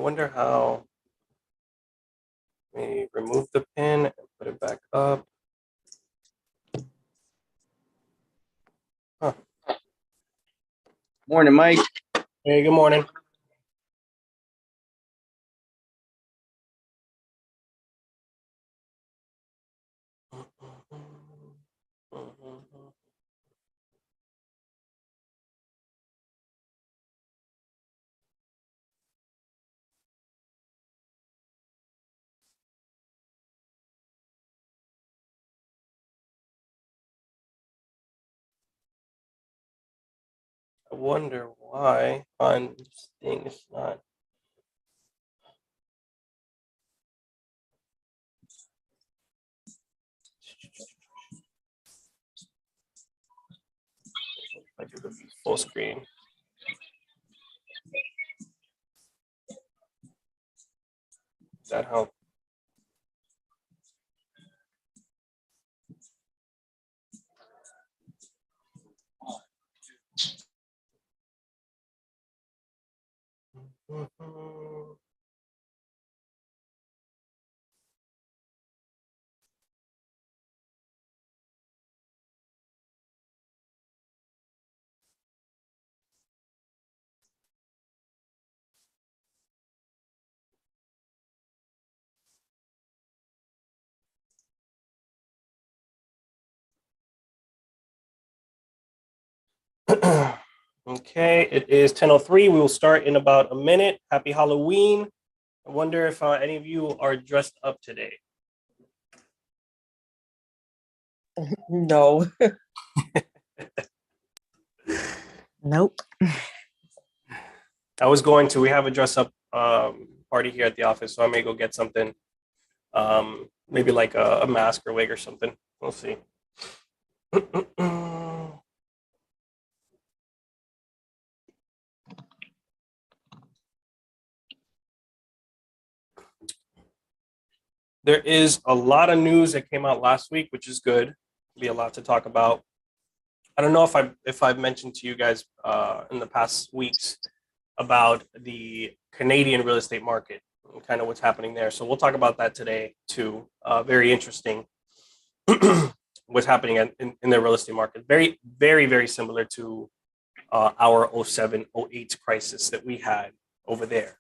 wonder how we remove the pin and put it back up. Huh. Morning, Mike. Hey, good morning. I wonder why on this thing is not. I do the full screen. Does that help? Okay, it is 10:03. We will start in about a minute. Happy Halloween. I wonder if any of you are dressed up today. No. Nope. I was going to. We have a dress up party here at the office, so I may go get something. Maybe like a mask or wig or something. We'll see. There is a lot of news that came out last week, which is good. Be a lot to talk about. I don't know if I've mentioned to you guys in the past weeks about the Canadian real estate market and kind of what's happening there. So we'll talk about that today too. Very interesting what's happening in the real estate market. Very, very, very similar to our 07, 08 crisis that we had over there.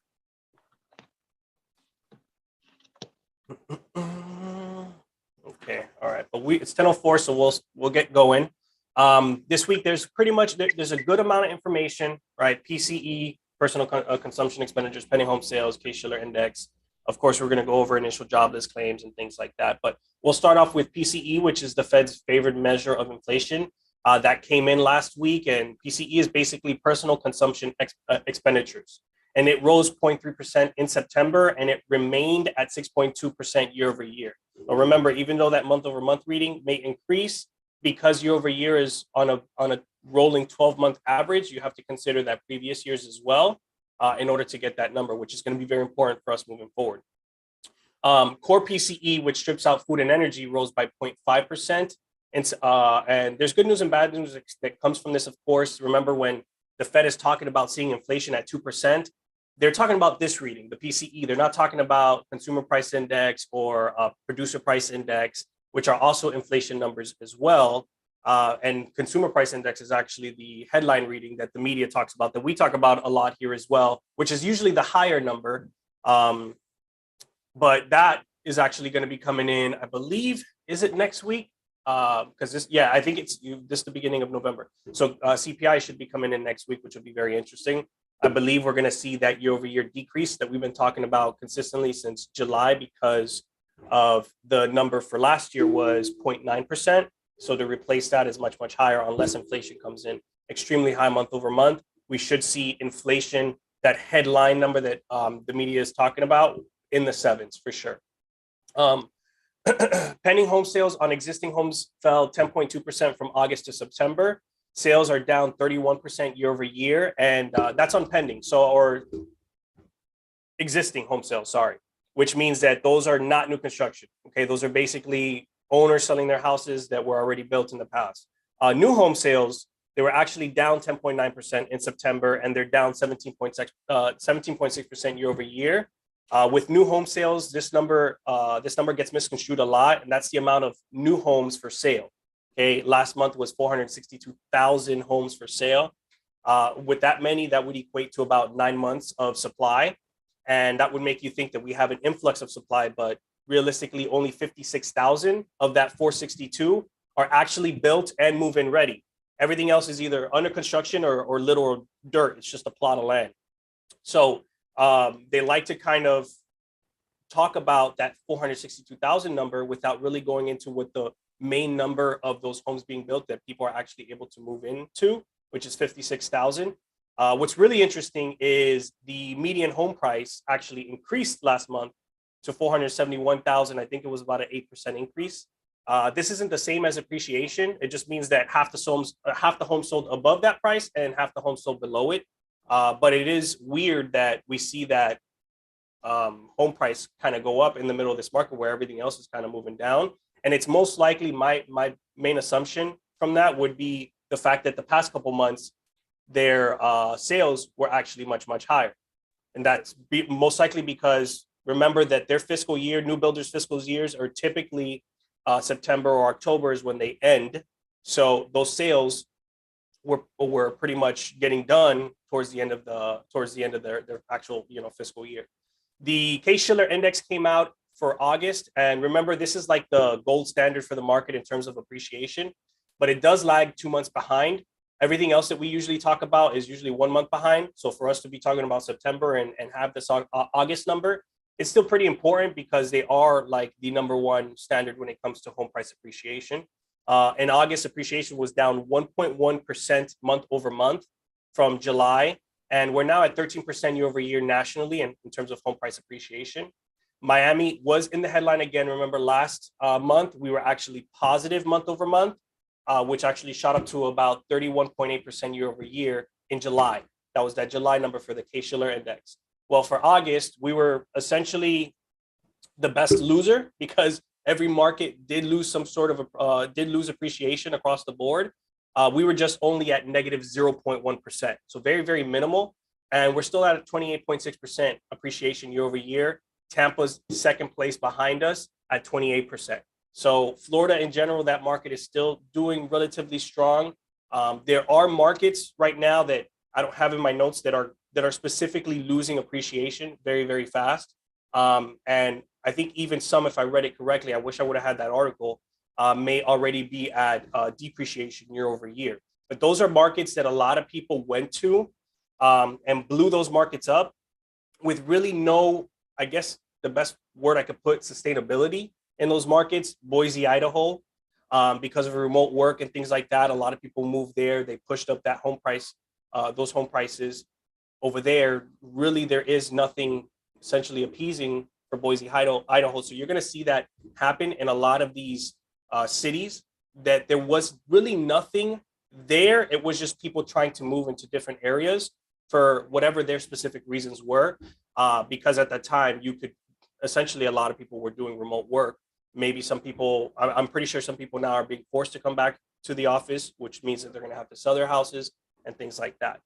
Okay, all right, but it's 10:04, so we'll get going. This week there's a good amount of information, right? PCE, personal consumption expenditures, pending home sales, Case-Shiller index. Of course, we're going to go over initial jobless claims and things like that. But we'll start off with PCE, which is the Fed's favored measure of inflation. That came in last week, and PCE is basically personal consumption expenditures. And it rose 0.3% in September, and it remained at 6.2% year over year. But remember, even though that month over month reading may increase, because year over year is on a rolling 12-month average, you have to consider that previous years as well in order to get that number, which is going to be very important for us moving forward. Core PCE, which strips out food and energy, rose by 0.5%. And there's good news and bad news that comes from this, of course. Remember, when the Fed is talking about seeing inflation at 2%, they're talking about this reading, the PCE. They're not talking about consumer price index or producer price index, which are also inflation numbers as well. And consumer price index is actually the headline reading that the media talks about, that we talk about a lot here as well, which is usually the higher number. But that is actually going to be coming in, I believe, is it next week? Because I think it's the beginning of November. So CPI should be coming in next week, which will be very interesting. I believe we're going to see that year over year decrease that we've been talking about consistently since July, because of the number for last year was 0.9%. So to replace that is much, much higher unless inflation comes in extremely high month over month. We should see inflation, that headline number that the media is talking about, in the sevens for sure. Pending home sales on existing homes fell 10.2% from August to September. Sales are down 31% year over year, and that's on pending, or existing home sales, sorry, which means that those are not new construction. Okay, those are basically owners selling their houses that were already built in the past. New home sales They were actually down 10.9% in September, and they're down 17.6% year over year. With new home sales, this number gets misconstrued a lot, and that's the amount of new homes for sale. Okay, last month was 462,000 homes for sale. With that many, that would equate to about 9 months of supply, and that would make you think that we have an influx of supply, but realistically, only 56,000 of that 462 are actually built and move-in ready. Everything else is either under construction or literal dirt. It's just a plot of land. So they like to kind of talk about that 462,000 number without really going into what the main number of those homes being built that people are actually able to move into, which is 56,000. What's really interesting is the median home price actually increased last month to 471,000. I think it was about an 8% increase. This isn't the same as appreciation. It just means that half the homes sold above that price and half the homes sold below it. But it is weird that we see that home price kind of go up in the middle of this market where everything else is kind of moving down. And it's most likely my main assumption from that would be the fact that the past couple months, their sales were actually much, much higher. And that's most likely because remember that their fiscal year, new builders' fiscal years are typically September or October is when they end. So those sales were pretty much getting done towards the end of their actual fiscal year. The Case-Shiller index came out for August, and remember this is like the gold standard for the market in terms of appreciation, but it does lag 2 months behind. Everything else that we usually talk about is usually 1 month behind. So for us to be talking about September and have this August number, it's still pretty important because they are like the number one standard when it comes to home price appreciation. In August, appreciation was down 1.1% month over month from July. And we're now at 13% year over year nationally in terms of home price appreciation. Miami was in the headline again. Remember last month, we were actually positive month over month, which actually shot up to about 31.8% year over year in July. That was that July number for the Case-Shiller index. Well, for August, we were essentially the best loser because every market did lose some sort of appreciation across the board. We were just only at negative 0.1%. So very, very minimal. And we're still at a 28.6% appreciation year over year. Tampa's second place behind us at 28%. So Florida in general, that market is still doing relatively strong. There are markets right now that I don't have in my notes that are specifically losing appreciation very, very fast. And I think even some, if I read it correctly, I wish I would have had that article, may already be at depreciation year over year. But those are markets that a lot of people went to and blew those markets up with really no, I guess the best word I could put, sustainability in those markets. Boise, Idaho, because of remote work and things like that, a lot of people moved there. They pushed up that home price, those home prices over there. Really, there is nothing essentially appeasing for Boise, Idaho. So you're going to see that happen in a lot of these cities, that there was really nothing there. It was just people trying to move into different areas for whatever their specific reasons were. Because at that time, you could essentially, a lot of people were doing remote work. Maybe some people, I'm pretty sure some people now are being forced to come back to the office, which means that they're going to have to sell their houses and things like that.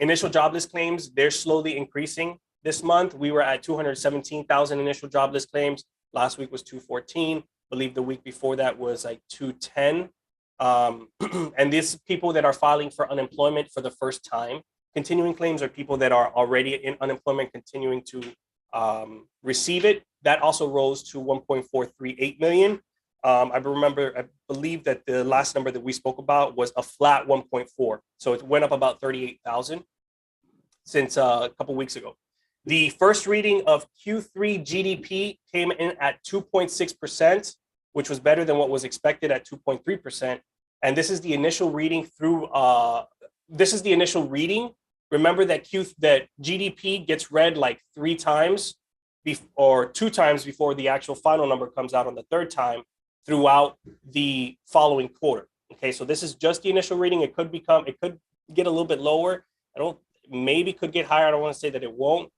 Initial jobless claims, they're slowly increasing this month. We were at 217,000 initial jobless claims. Last week was 214. I believe the week before that was like 210. And these people that are filing for unemployment for the first time. Continuing claims are people that are already in unemployment continuing to receive it. That also rose to 1.438 million. I believe that the last number that we spoke about was a flat 1.4. So it went up about 38,000 since a couple weeks ago. The first reading of Q3 GDP came in at 2.6%, which was better than what was expected at 2.3%. And this is the initial reading Remember that GDP gets read like 3 times or 2 times before the actual final number comes out on the third time throughout the following quarter. Okay, so this is just the initial reading. It could get a little bit lower. Maybe could get higher. I don't want to say that it won't,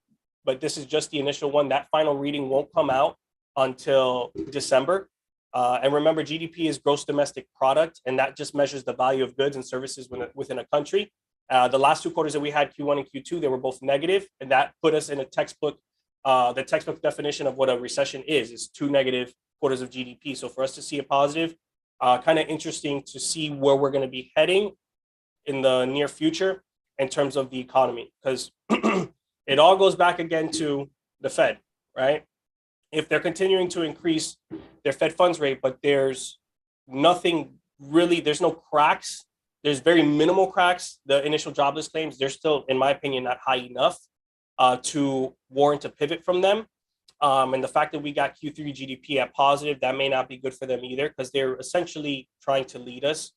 but this is just the initial one. That final reading won't come out until December. And remember, GDP is gross domestic product, and that just measures the value of goods and services within a country. The last two quarters that we had, Q1 and Q2, they were both negative, and that put us in a textbook. The textbook definition of what a recession is two negative quarters of GDP. So for us to see a positive, kind of interesting to see where we're going to be heading in the near future in terms of the economy, because it all goes back again to the Fed, right? If they're continuing to increase their Fed funds rate, but there's nothing really, there's no cracks, there's very minimal cracks. The initial jobless claims, they're still, in my opinion, not high enough to warrant a pivot from them. And the fact that we got Q3 GDP at positive, that may not be good for them either, because they're essentially trying to lead us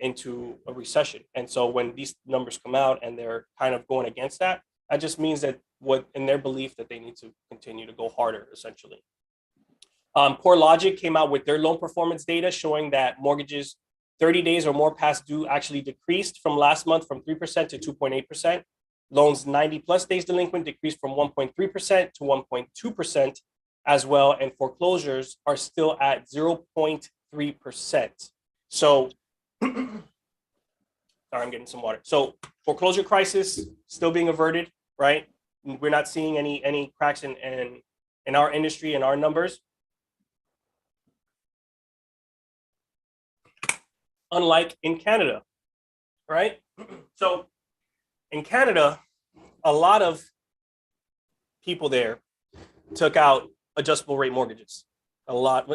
into a recession. And so when these numbers come out and they're kind of going against that, that just means that what in their belief that they need to continue to go harder, essentially. CoreLogic came out with their loan performance data showing that mortgages 30 days or more past due actually decreased from last month from 3% to 2.8%. Loans 90 plus days delinquent decreased from 1.3% to 1.2% as well. And foreclosures are still at 0.3%. So, sorry, I'm getting some water. So foreclosure crisis still being averted, right? We're not seeing any cracks in our industry and our numbers. Unlike in Canada, right? So in Canada, a lot of people there took out adjustable rate mortgages. A lot.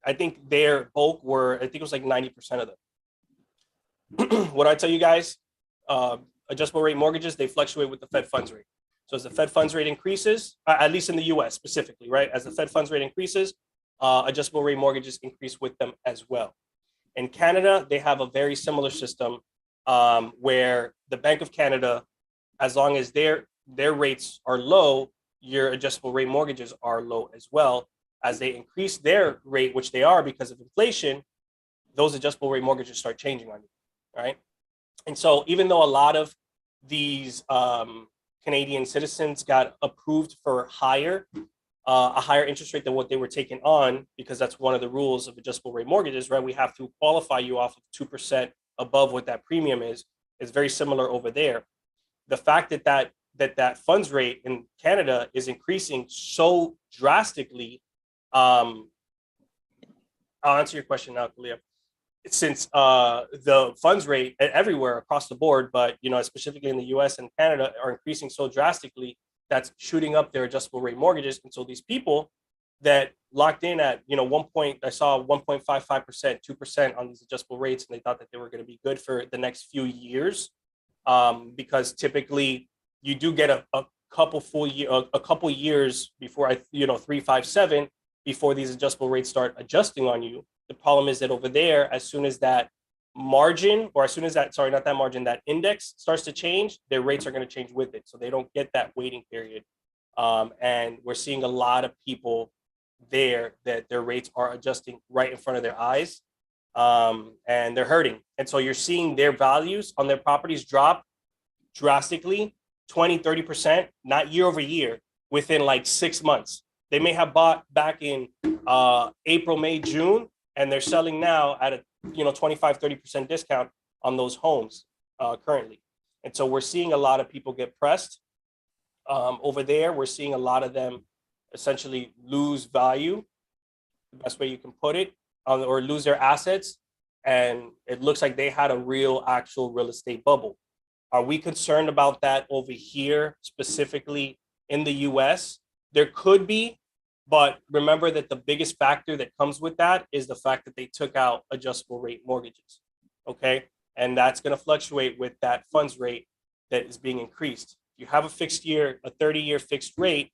I think their bulk were, I think it was like 90% of them. What I tell you guys, adjustable rate mortgages, they fluctuate with the Fed funds rate. So as the Fed funds rate increases, at least in the US specifically, right? As the Fed funds rate increases, adjustable rate mortgages increase with them as well. In Canada, they have a very similar system where the Bank of Canada, as long as their rates are low, your adjustable rate mortgages are low as well. As they increase their rate, which they are because of inflation, those adjustable rate mortgages start changing on you, right? And so even though a lot of these Canadian citizens got approved for a higher interest rate than what they were taking on, because that's one of the rules of adjustable rate mortgages, right? We have to qualify you off of 2% above what that premium is. It's very similar over there. The fact that funds rate in Canada is increasing so drastically, I'll answer your question now, Kalia. Since the funds rate everywhere across the board, but specifically in the US and Canada, are increasing so drastically, that's shooting up their adjustable rate mortgages. And so these people that locked in at, one point, I saw 1.55%, 2% on these adjustable rates, and they thought that they were going to be good for the next few years, because typically you do get a couple years before 3, 5, 7 before these adjustable rates start adjusting on you. The problem is that over there, as soon as that margin, or as soon as that index starts to change, their rates are going to change with it. So they don't get that waiting period. And we're seeing a lot of people there that their rates are adjusting right in front of their eyes, and they're hurting. And so you're seeing their values on their properties drop drastically, 20, 30%, not year over year, within like 6 months. They may have bought back in April, May, June, and they're selling now at a 25, 30% discount on those homes currently. And so we're seeing a lot of people get pressed over there. We're seeing a lot of them essentially lose value, the best way you can put it, or lose their assets. And it looks like they had a actual real estate bubble. Are we concerned about that over here, specifically in the US? There could be. But remember that the biggest factor that comes with that is the fact that they took out adjustable rate mortgages, okay? And that's going to fluctuate with that funds rate that is being increased. You have a 30-year fixed rate,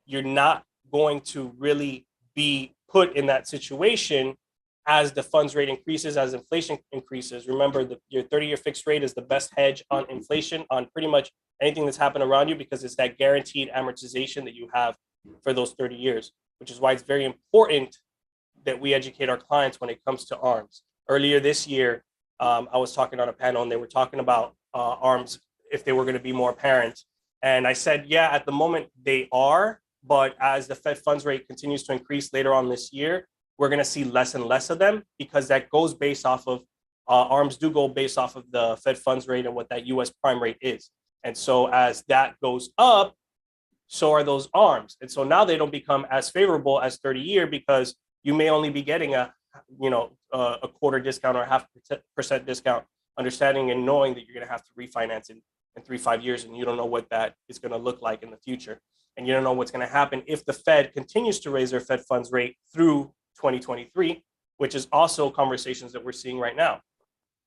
you're not going to really be put in that situation as the funds rate increases, as inflation increases. Remember that your 30-year fixed rate is the best hedge on inflation, on pretty much anything that's happened around you, because it's that guaranteed amortization that you have for those 30 years, which is why it's very important that we educate our clients when it comes to ARMs. Earlier this year, I was talking on a panel and they were talking about ARMs, if they were going to be more apparent. And I said, yeah, at the moment they are, but as the Fed funds rate continues to increase later on this year, we're going to see less and less of them, because that goes based off of ARMs do go based off of the Fed funds rate and what that US prime rate is. And so as that goes up, so are those ARMs. And so now they don't become as favorable as 30-year, because you may only be getting a quarter discount or a 0.5% discount, understanding and knowing that you're going to have to refinance in 3-5 years, and you don't know what that is going to look like in the future. And you don't know what's going to happen if the Fed continues to raise their Fed funds rate through 2023, which is also conversations that we're seeing right now,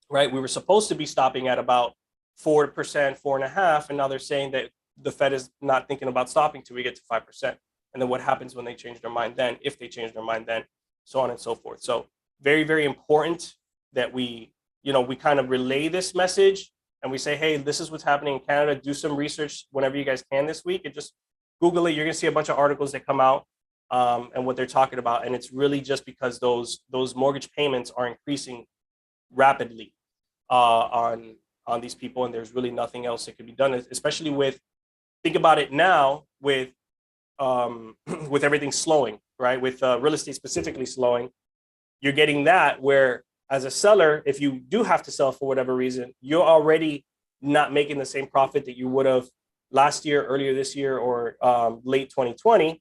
right? We were supposed to be stopping at about 4%, 4.5%, and now they're saying that the Fed is not thinking about stopping till we get to 5%. And then what happens when they change their mind then, if they change their mind then, so on and so forth. So very, very important that we kind of relay this message, and we say, hey, this is what's happening in Canada. Do some research whenever you guys can this week, and just Google it. You're going to see a bunch of articles that come out and what they're talking about. And it's really just because those mortgage payments are increasing rapidly on these people, and there's really nothing else that could be done, especially with, think about it now with everything slowing, right? With real estate specifically slowing, you're getting that where, as a seller, if you do have to sell for whatever reason, you're already not making the same profit that you would have last year, earlier this year, or late 2020.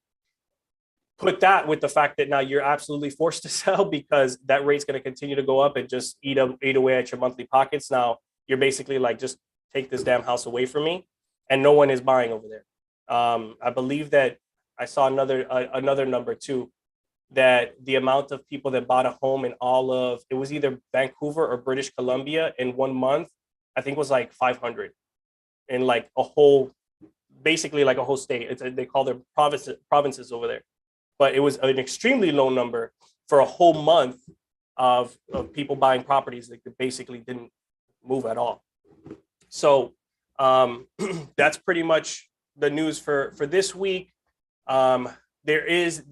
Put that with the fact that now you're absolutely forced to sell, because that rate's going to continue to go up and just eat away at your monthly pockets. Now you're basically like, just take this damn house away from me, and no one is buying over there. I believe that I saw another number too, that the amount of people that bought a home in all of, it was either Vancouver or British Columbia in 1 month, I think was like 500 in like a whole, basically like a whole state. They call their provinces over there. But it was an extremely low number for a whole month of people buying properties that basically didn't move at all. So that's pretty much the news for this week. There is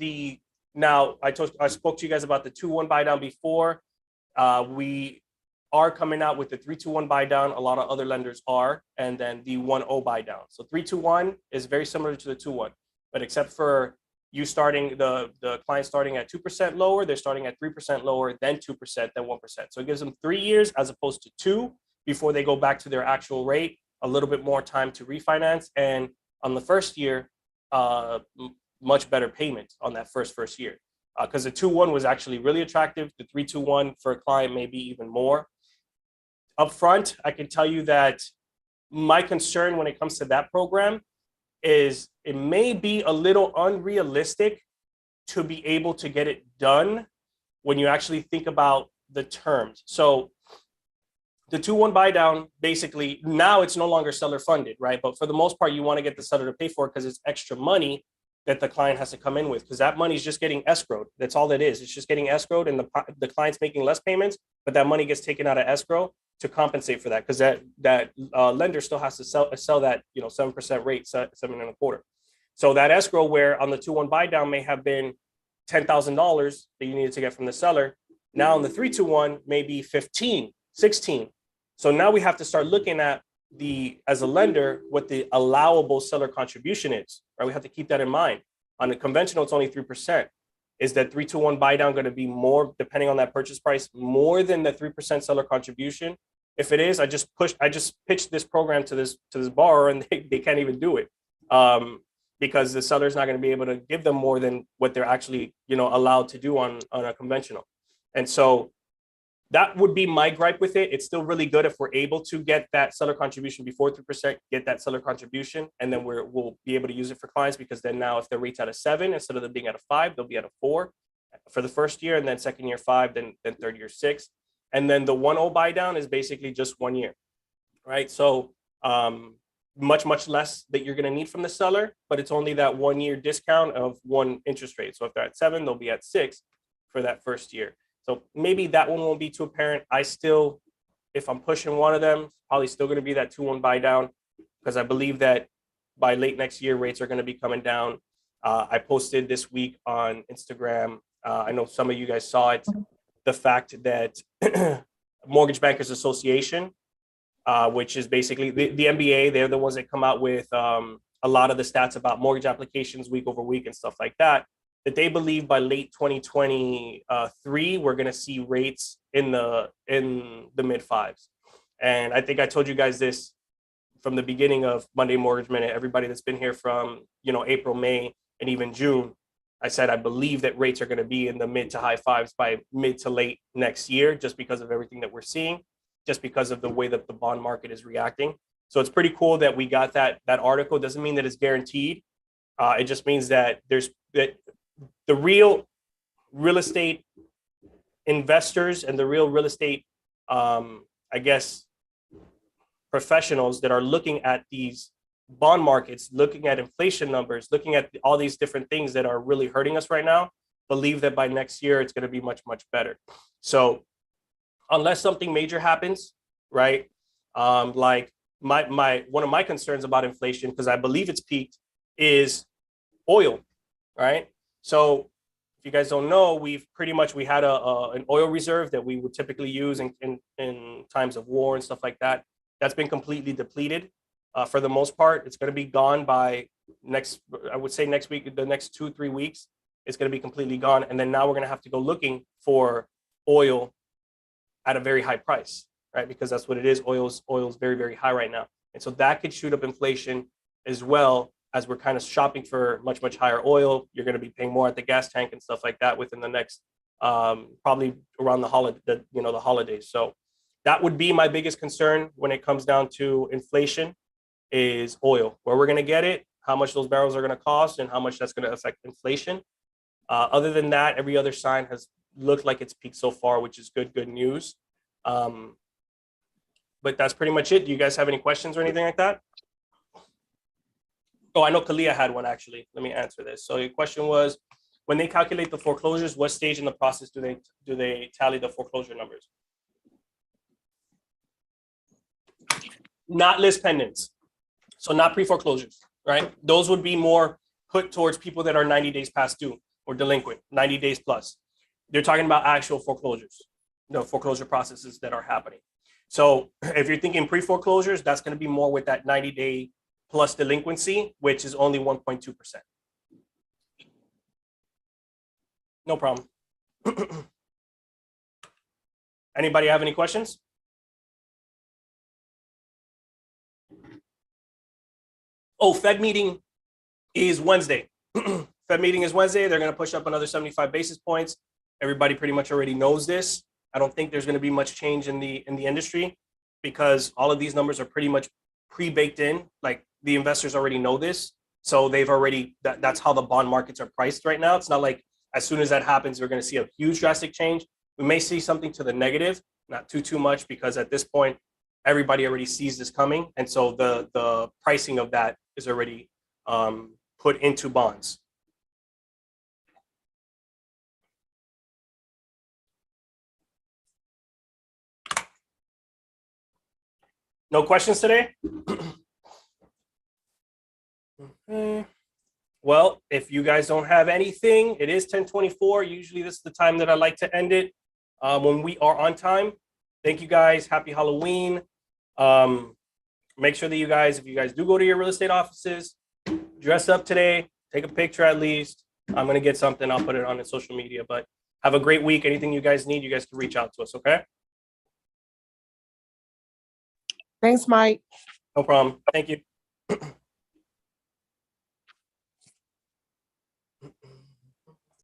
now I spoke to you guys about the 2-1 buy down before. We are coming out with the 3-2-1 buy down. A lot of other lenders are, and then the 1-0 buy down. So 3-2-1 is very similar to the 2-1, but except for you starting the client starting at 2% lower, they're starting at 3% lower, then 2%, then 1%. So it gives them 3 years as opposed to 2 before they go back to their actual rate, a little bit more time to refinance. And on the first year, much better payment on that first year. Because the 2-1 was actually really attractive. The 3-2-1 for a client may be even more. Up front, I can tell you that my concern when it comes to that program is it may be a little unrealistic to be able to get it done when you actually think about the terms. So the 2-1 buy down, basically now it's no longer seller funded, right? But for the most part, you want to get the seller to pay for it because it's extra money that the client has to come in with, because that money is just getting escrowed. That's all it is. It's just getting escrowed, and the client's making less payments, but that money gets taken out of escrow to compensate for that, because that lender still has to sell that 7% rate, 7.25%. So that escrow, where on the 2-1 buy down may have been $10,000 that you needed to get from the seller, now in the 3-2-1 maybe 15, 16. So now we have to start looking at as a lender, what the allowable seller contribution is, right? We have to keep that in mind. On the conventional, it's only 3%. Is that 3-2-1 buy down going to be more, depending on that purchase price, more than the 3% seller contribution? If it is, I just pitched this program to this borrower, and they can't even do it, because the seller is not going to be able to give them more than what they're actually allowed to do on a conventional. And so that would be my gripe with it. It's still really good if we're able to get that seller contribution before 3%, get that seller contribution, and then we'll be able to use it for clients, because then now if their rate's at a 7, instead of them being at a 5, they'll be at a 4 for the first year, and then second year 5, then third year 6. And then the 1-0 buy down is basically just 1 year, right? So much less that you're going to need from the seller, but it's only that 1 year discount of 1 interest rate. So if they're at 7, they'll be at 6 for that first year. So maybe that one won't be too apparent. I still, if I'm pushing one of them, probably still going to be that 2-1 buy down, because I believe that by late next year, rates are going to be coming down. I posted this week on Instagram. I know some of you guys saw it. The fact that Mortgage Bankers Association, which is basically the MBA, they're the ones that come out with a lot of the stats about mortgage applications week over week and stuff like that. that they believe by late 2023 we're going to see rates in the mid fives. And I think I told you guys this from the beginning of Monday Mortgage Minute. Everybody that's been here from April, May, and even June, I said I believe that rates are going to be in the mid to high fives by mid to late next year, just because of everything that we're seeing, just because of the way that the bond market is reacting. So it's pretty cool that we got that article. It doesn't mean that it's guaranteed. It just means that the real estate investors and the real real estate, I guess, professionals that are looking at these bond markets, looking at inflation numbers, looking at all these different things that are really hurting us right now, believe that by next year it's going to be much, much better. So unless something major happens, right? Like one of my concerns about inflation, because I believe it's peaked, is oil, right? So if you guys don't know, we had an oil reserve that we would typically use in times of war and stuff like that. That's been completely depleted. For the most part, it's going to be gone by next week, the next 2-3 weeks, it's going to be completely gone. And then now we're going to have to go looking for oil at a very high price, right? Because that's what it is. Oil is very, very high right now. And so that could shoot up inflation as well, as we're kind of shopping for much, much higher oil. You're going to be paying more at the gas tank and stuff like that within the next, probably around the holidays. So that would be my biggest concern when it comes down to inflation, is oil, where we're going to get it, how much those barrels are going to cost, and how much that's going to affect inflation. Other than that, every other sign has looked like it's peaked so far, which is good news. But that's pretty much it. Do you guys have any questions or anything like that? Oh, I know Kalia had one, actually. Let me answer this. So your question was, when they calculate the foreclosures, what stage in the process do they tally the foreclosure numbers? Not list pendants. So not pre-foreclosures, right? Those would be more put towards people that are 90 days past due or delinquent, 90 days plus. They're talking about actual foreclosures, foreclosure processes that are happening. So if you're thinking pre-foreclosures, that's going to be more with that 90-day plus delinquency, which is only 1.2%. No problem. Anybody have any questions? Oh, Fed meeting is Wednesday. Fed meeting is Wednesday. They're going to push up another 75 basis points. Everybody pretty much already knows this. I don't think there's going to be much change in the industry, because all of these numbers are pretty much pre-baked in. Like, the investors already know this. So they've already, that's how the bond markets are priced right now. It's not like as soon as that happens, we're going to see a huge drastic change. We may see something to the negative, not too much, because at this point, everybody already sees this coming. And so the pricing of that is already put into bonds. No questions today? Okay. Well, if you guys don't have anything, it is 10:24. Usually this is the time that I like to end it, when we are on time. Thank you guys. Happy Halloween. Make sure that you guys, if you guys do go to your real estate offices, dress up today, take a picture at least. I'm going to get something. I'll put it on the social media, but have a great week. Anything you guys need, you guys can reach out to us. Okay. Thanks, Mike. No problem. Thank you.